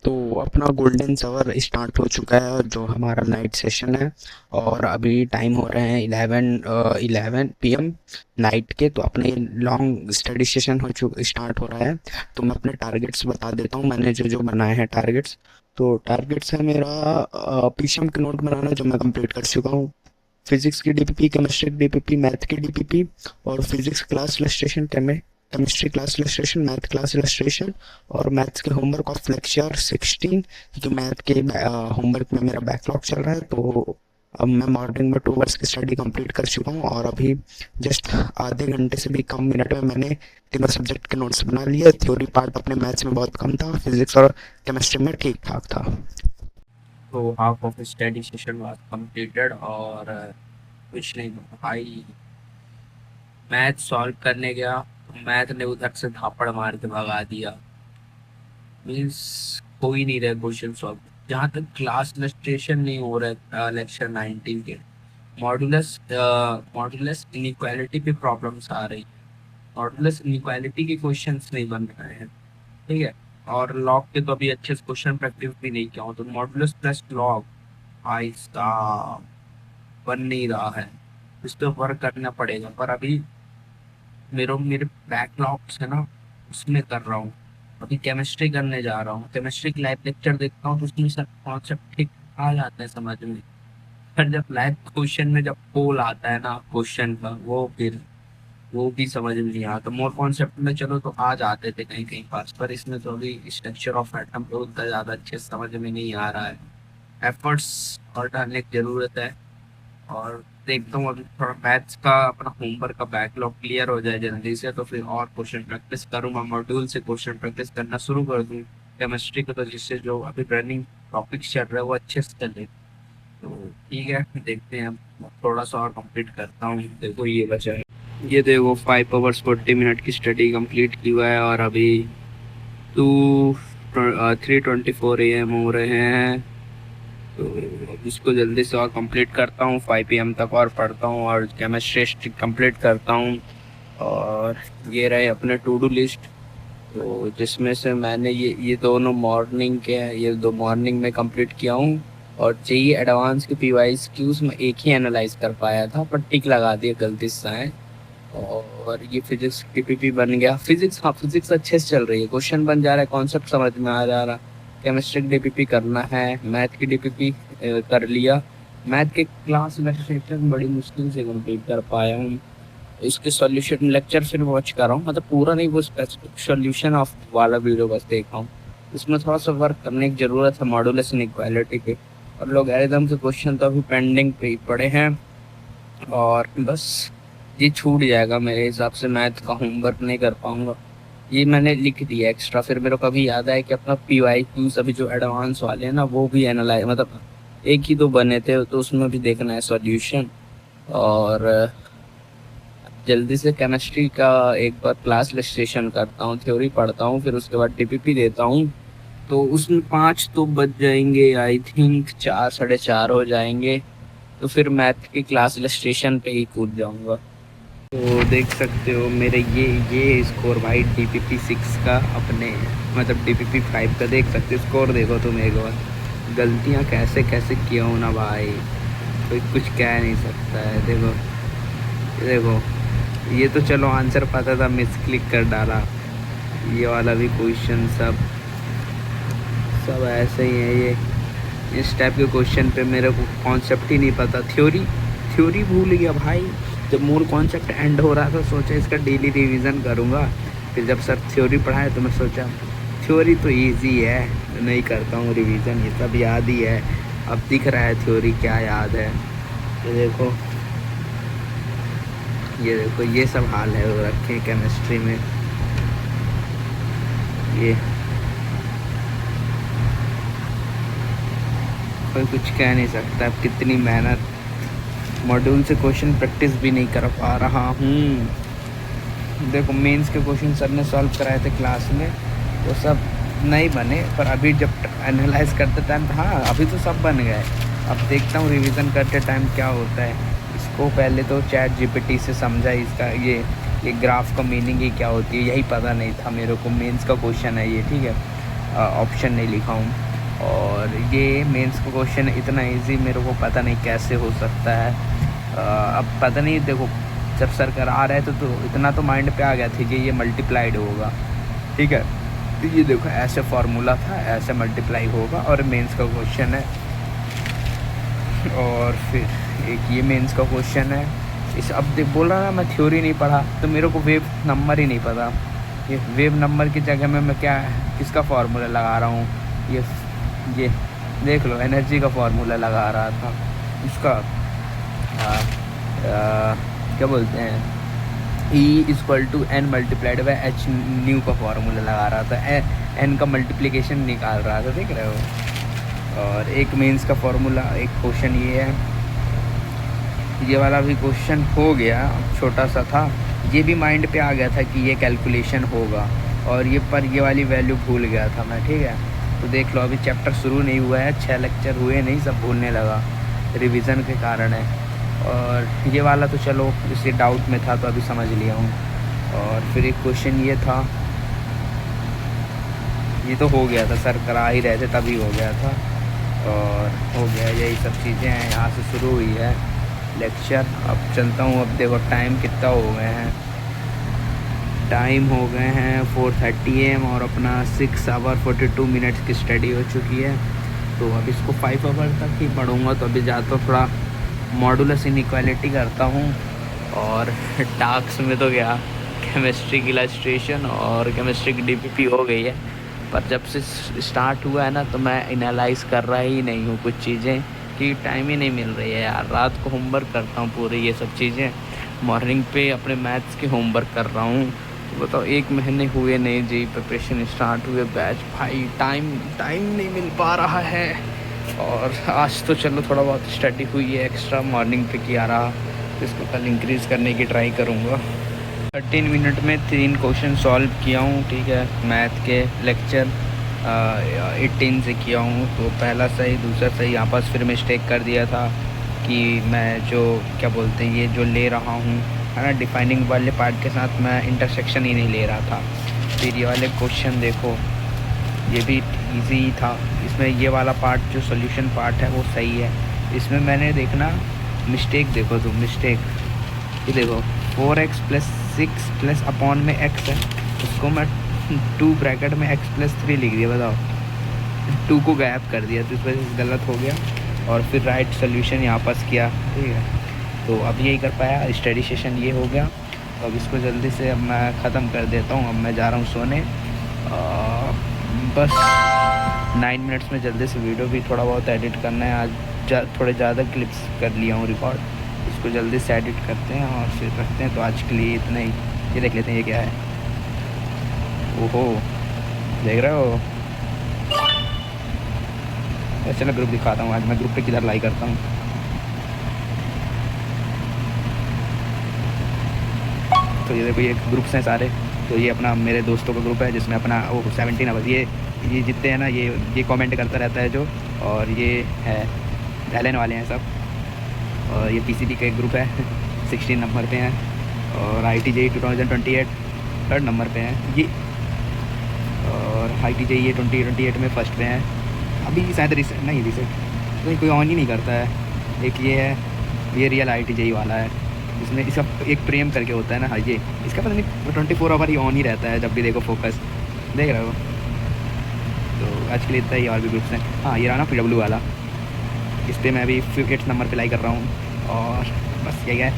तो अपना golden hour start हो चुका है जो हमारा नाइट सेशन है। और अभी टाइम हो रहे हैं 11 PM नाइट के। तो अपने लॉन्ग स्टडी सेशन हो चुका स्टार्ट हो रहा है। तो मैं अपने टारगेट्स बता देता हूँ, मैंने जो जो बनाए हैं टारगेट्स। तो टारगेट्स है मेरा पीसीएम के नोट बनाना, जो मैं कंप्लीट कर चुका हूँ। फिजिक्स की डीपीपी, केमिस्ट्री की डीपीपी, मैथ की डीपीपी और physics class illustration, chemistry class illustration, math class illustration और मैथ्स के होमवर्क ऑफ लेक्चर 16। जो मैथ के होमवर्क में मेरा बैकलॉग चल रहा है, तो अब मैं मॉर्निंग में 2 आवर्स की स्टडी कंप्लीट कर चुका हूँ। और अभी जस्ट आधे घंटे से भी कम मिनट में मैंने तीनों सब्जेक्ट के नोट्स बना लिए। थ्योरी पार्ट अपने मैथ्स में बहुत कम था, फिजिक्स और केमिस्ट्री में ठीक ठाक था। तो half of study session was completed और कुछ नहीं भाई, मैथ सॉल्व करने गया तो मैथ ने उधर से थापड़ मार के भगा दिया। मीन्स हो ही नहीं रहे क्वेश्चन सॉल्व। जहाँ तक क्लास इलस्ट्रेशन नहीं हो रहा लेक्चर 19 के, मॉडुलस इनइक्वालिटी पे प्रॉब्लम्स आ रही। मॉडुलस इनइक्वालिटी के क्वेश्चंस नहीं बन रहे हैं, ठीक है। और लॉग के तो अभी अच्छे से क्वेश्चन प्रैक्टिस भी नहीं किया हूँ, तो मॉडुलस प्लस लॉग भाई साहब बन नहीं रहा है। इस पे वर्क करना पड़ेगा, पर अभी मेरे बैकलॉग्स है ना, उसमें कर रहा हूँ। अभी केमिस्ट्री करने जा रहा हूँ, केमिस्ट्री की लाइव लेक्चर देखता हूँ तो उसमें सब कॉन्सेप्ट ठीक आ जाते हैं समझ में। पर जब लाइव क्वेश्चन में जब पोल आता है ना क्वेश्चन का, वो फिर वो भी समझ में नहीं आता। मोर कॉन्सेप्ट में चलो तो आ जाते थे कहीं कहीं पास, पर इसमें तो अभी स्ट्रक्चर ऑफ एटम पे उतना ज्यादा अच्छे से समझ में नहीं आ रहा है। एफर्ट्स और डालने की जरूरत है। और देखता हूँ अभी थोड़ा मैथ्स का अपना होमवर्क का बैकलॉग क्लियर हो जाए जल्दी से, तो फिर और क्वेश्चन प्रैक्टिस करूँगा, मॉड्यूल से क्वेश्चन प्रैक्टिस करना शुरू कर दूँ केमिस्ट्री को, तो जिससे जो अभी रनिंग टॉपिक्स चल रहे हैं वो अच्छे से चले। तो ठीक है, देखते हैं। अब थोड़ा सा और कंप्लीट करता हूँ। देखो ये बचा है, ये देखो 5 hours 40 minute की स्टडी कंप्लीट की हुआ है और अभी 3:24 AM हो रहे हैं। तो इसको जल्दी से और कंप्लीट करता हूँ, 5 PM तक और पढ़ता हूँ और केमिस्ट्री कंप्लीट करता हूँ। और ये रहे अपने टू डू लिस्ट, तो जिसमें से मैंने ये दोनों मॉर्निंग के हैं, ये दो मॉर्निंग में कंप्लीट किया हूँ। और जेई एडवांस के पीवाईस क्यूज में एक ही एनालाइज कर पाया था, पर टिक लगा दिया गलती से है। और ये फिजिक्स टीपीपी बन गया। फिजिक्स, हाँ फिजिक्स अच्छे से चल रही है, क्वेश्चन बन जा रहा है, कॉन्सेप्ट समझ में आ जा रहा। केमिस्ट्री की डीपीपी करना है, मैथ की डीपीपी कर लिया। मैथ के क्लास सेक्शन बड़ी मुश्किल से कंप्लीट कर पाया हूँ। इसके सॉल्यूशन लेक्चर फिर वॉच कर रहा हूँ, मतलब पूरा नहीं, वो स्पेसिफिक सॉल्यूशन ऑफ वाला वीडियो बस देख रहा हूँ। इसमें थोड़ा सा वर्क करने की जरूरत है मॉडुलस इनइक्वालिटी के। और लॉगरिथम के क्वेश्चन तो अभी पेंडिंग पे ही पड़े हैं। और बस ये छूट जाएगा मेरे हिसाब से, मैथ का होमवर्क नहीं कर पाऊंगा। ये मैंने लिख दिया एक्स्ट्रा, फिर मेरे को अभी याद आया कि अपना पीवाई क्यूज अभी जो एडवांस वाले हैं ना वो भी एनालाइज, मतलब एक ही दो बने थे तो उसमें भी देखना है सॉल्यूशन। और जल्दी से केमिस्ट्री का एक बार क्लास रजिस्ट्रेशन करता हूँ, थ्योरी पढ़ता हूँ, फिर उसके बाद टीपीपी देता हूँ। तो उसमें 5 तो बज जाएंगे आई थिंक, 4 4:30 हो जाएंगे। तो फिर मैथ की क्लास रजिस्ट्रेशन पे ही कूद जाऊंगा। तो देख सकते हो मेरे ये स्कोर भाई डीपीपी 6 का, अपने मतलब डीपीपी 5 का देख सकते हो स्कोर। देखो तुम एक बार गलतियाँ कैसे कैसे किया हूँ ना भाई, कोई कुछ कह नहीं सकता है। देखो देखो, ये तो चलो आंसर पता था, मिस क्लिक कर डाला। ये वाला भी क्वेश्चन सब सब ऐसे ही है। ये इस टाइप के क्वेश्चन पे मेरे को कॉन्सेप्ट ही नहीं पता, थ्योरी थ्योरी भूल गया भाई। जब मूल कॉन्सेप्ट एंड हो रहा था सोचा इसका डेली रिवीजन करूँगा, फिर जब सर थ्योरी पढ़ाए तो मैं सोचा थ्योरी तो इजी है, नहीं करता हूँ रिवीजन, ये सब याद ही है। अब दिख रहा है थ्योरी क्या याद है। तो देखो ये देखो, ये सब हाल है वो रखे हैं केमिस्ट्री में। ये कोई कुछ कह नहीं सकता, अब कितनी मेहनत, मॉड्यूल से क्वेश्चन प्रैक्टिस भी नहीं कर पा रहा हूँ। देखो मेंस के क्वेश्चन सर ने सॉल्व कराए थे क्लास में, वो सब नहीं बने, पर अभी जब एनालाइज करते टाइम, हाँ अभी तो सब बन गए। अब देखता हूँ रिवीजन करते टाइम क्या होता है। इसको पहले तो चैट जीपीटी से समझा, इसका ये ग्राफ का मीनिंग ही क्या होती है यही पता नहीं था मेरे को। मेंस का क्वेश्चन है ये, ठीक है। ऑप्शन नहीं लिखा हूँ। और ये मेंस का क्वेश्चन इतना इजी मेरे को पता नहीं कैसे हो सकता है। अब पता नहीं, देखो जब सर करा रहे थे तो इतना तो माइंड पे आ गया था कि ये मल्टीप्लाइड होगा, ठीक है। तो ये देखो ऐसे फार्मूला था, ऐसे मल्टीप्लाई होगा और मेंस का क्वेश्चन है। और फिर एक ये मेंस का क्वेश्चन है। इस अब देख बोल रहा ना मैं थ्योरी नहीं पढ़ा, तो मेरे को वेव नंबर ही नहीं पता। ये वेव नंबर की जगह में मैं क्या किसका फार्मूला लगा रहा हूँ, ये देख लो एनर्जी का फार्मूला लगा रहा था इसका। क्या बोलते हैं, E=n multiplied by H new का फार्मूला लगा रहा था, n का मल्टीप्लिकेशन निकाल रहा था, देख रहे हो। और एक मेंस का फार्मूला, एक क्वेश्चन ये है, ये वाला भी क्वेश्चन हो गया, छोटा सा था, ये भी माइंड पे आ गया था कि ये कैलकुलेशन होगा, और ये पर ये वाली वैल्यू भूल गया था मैं, ठीक है। तो देख लो अभी चैप्टर शुरू नहीं हुआ है, 6 लेक्चर हुए नहीं, सब भूलने लगा, रिवीजन के कारण है। और ये वाला तो चलो इसी डाउट में था तो अभी समझ लिया हूँ। और फिर एक क्वेश्चन ये था, ये तो हो गया था, सर करा ही रहे थे तभी हो गया था, और हो गया। यही सब चीज़ें हैं, यहाँ से शुरू हुई है लेक्चर। अब चलता हूँ, अब देखो टाइम कितना हो गए हैं, टाइम हो गए हैं 4:30 AM और अपना 6 आवर 42 मिनट्स की स्टडी हो चुकी है। तो अब इसको 5 आवर तक ही पढ़ूँगा। तो अभी जाता हूँ थोड़ा मॉडुलस इनइक्वालिटी करता हूँ, और टास्क में तो गया केमिस्ट्री की इलस्ट्रेशन और केमिस्ट्री की डीपीपी हो गई है, पर जब से स्टार्ट हुआ है ना तो मैं एनालाइज कर रहा ही नहीं हूँ कुछ चीज़ें, कि टाइम ही नहीं मिल रही है यार। रात को होमवर्क करता हूँ पूरे ये सब चीज़ें, मॉर्निंग पे अपने मैथ्स के होमवर्क कर रहा हूँ। तो बताओ 1 महीने हुए नहीं जी प्रिपरेशन स्टार्ट हुए, बैच भाई टाइम नहीं मिल पा रहा है। और आज तो चलो थोड़ा बहुत स्टडी हुई है, एक्स्ट्रा मॉर्निंग पे किया रहा, तो इसको कल इंक्रीज़ करने की ट्राई करूँगा। 13 मिनट में 3 क्वेश्चन सॉल्व किया हूँ, ठीक है। मैथ के लेक्चर 18 से किया हूँ, तो पहला सही, दूसरा सही। यहाँ पास फिर मिस्टेक कर दिया था कि मैं जो क्या बोलते हैं ये जो ले रहा हूँ है ना, डिफाइनिंग वाले पार्ट के साथ मैं इंटरसेक्शन ही नहीं ले रहा था। फिर ये वाले क्वेश्चन देखो, ये भी इजी था। इसमें ये वाला पार्ट जो सॉल्यूशन पार्ट है वो सही है, इसमें मैंने देखना मिस्टेक, देखो तुम मिस्टेक, ये देखो 4x + 6 प्लस अपॉन में x है, उसको मैं 2 ब्रैकेट में x+3 लिख दिया, बताओ 2 को गायब कर दिया, तो इस वजह से गलत हो गया। और फिर राइट सोल्यूशन यहाँ पास किया, ठीक है। तो अब यही कर पाया, स्टडी सेशन ये हो गया। तो अब इसको जल्दी से अब मैं ख़त्म कर देता हूँ, अब मैं जा रहा हूँ सोने। बस 9 मिनट्स में जल्दी से वीडियो भी थोड़ा बहुत एडिट करना है, आज थोड़े ज़्यादा क्लिप्स कर लिया हूँ रिकॉर्ड, इसको जल्दी से एडिट करते हैं और फिर रखते हैं। तो आज के लिए इतना ही। ये देख लेते हैं ये क्या है, ओहो देख रहे हो। चलो ग्रुप दिखाता हूँ, आज मैं ग्रुप पे किधर लाइक करता हूँ। तो ये देखो ये ग्रुप्स हैं सारे, तो ये अपना मेरे दोस्तों का ग्रुप है जिसमें अपना वो 17 आवर्स ये जितने हैं ना ये कमेंट करता रहता है जो, और ये है एलन वाले हैं सब। और ये पीसीबी का एक ग्रुप है 16 नंबर पे हैं, और IIT-JEE 2028 3rd नंबर पे हैं ये, और IIT-JEE 2028 में फर्स्ट पे हैं। अभी शायद रिसेंट नहीं कोई ऑन ही नहीं करता है। एक ये है, ये रियल IIT-JEE वाला है, जिसमें इसका एक प्रेम करके होता है ना, हाँ ये इसका पता नहीं 24 आवर ही ऑन ही रहता है, जब भी देखो फोकस, देख रहे हो। तो आज के लिए इतना ही, और भी ग्रुप्स हैं। हाँ ये रहा ना PW वाला, इस पर मैं अभी 5th नंबर पे लाइक कर रहा हूँ, और बस यही है।